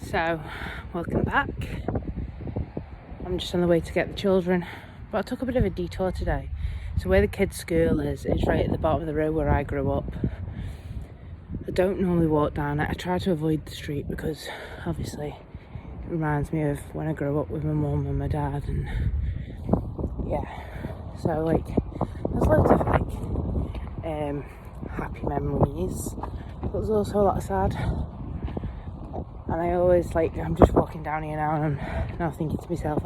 So, welcome back. I'm just on the way to get the children, but I took a bit of a detour today. So where the kids' school is right at the bottom of the road where I grew up. I don't normally walk down it. I try to avoid the street because obviously it reminds me of when I grew up with my mum and my dad, and yeah. So like, there's loads of happy memories, but there's also a lot of sad. And I always I'm just walking down here now and I'm now thinking to myself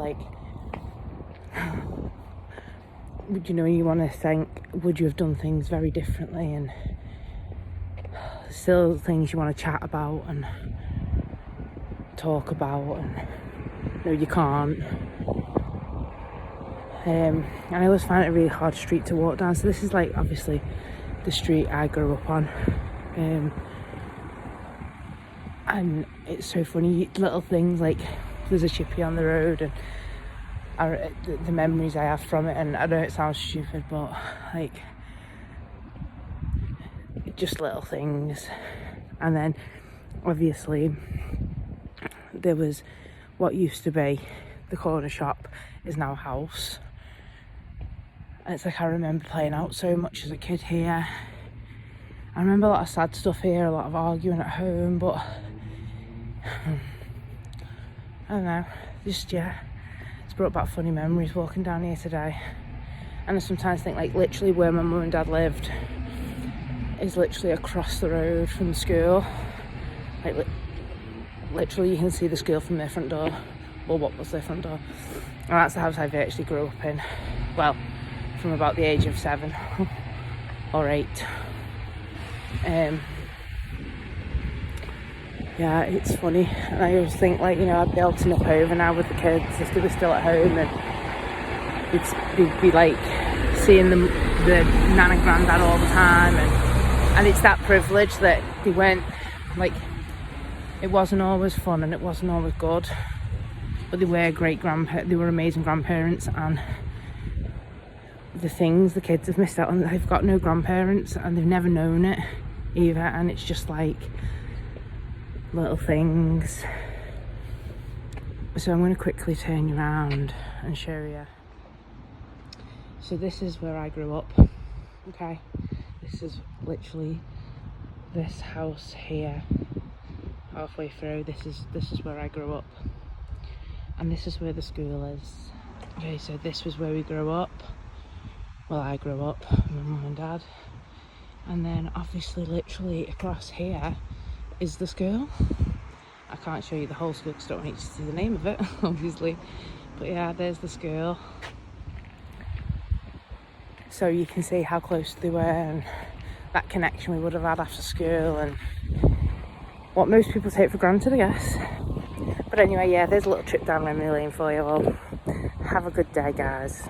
you want to think, would you have done things very differently, and still things you want to chat about and talk about, and no, you can't. And I always find it a really hard street to walk down. So this is obviously the street I grew up on. And it's so funny, little things like there's a chippy on the road, and the memories I have from it. And I know it sounds stupid, but just little things. And then obviously there was what used to be the corner shop is now a house, and it's I remember playing out so much as a kid here. I remember a lot of sad stuff here, a lot of arguing at home, but I don't know, it's brought back funny memories walking down here today. And I sometimes think literally where my mum and dad lived is literally across the road from the school. Literally you can see the school from their front door, or what was their front door, and that's the house I actually grew up in, well, from about the age of 7 or 8. Yeah, it's funny, and I always think I'd be able to nip over now with the kids if they were still at home, and we'd be seeing the nan and granddad all the time, and it's that privilege that they weren't it wasn't always fun and it wasn't always good, but they were they were amazing grandparents. And the things the kids have missed out on, they've got no grandparents and they've never known it either, and it's just little things. So I'm going to quickly turn you around and show you. So this is where I grew up, okay? This is literally this house here, halfway through. This is where I grew up, and this is where the school is. Okay, so this was where we grew up. Well, I grew up with my mum and dad, and then obviously literally across here is the school. I can't show you the whole school because I don't want you to see the name of it, obviously, but yeah, there's the school. So you can see how close they were, and that connection we would have had after school, and what most people take for granted, I guess. But anyway, yeah, there's a little trip down memory lane for you all. Have a good day, guys.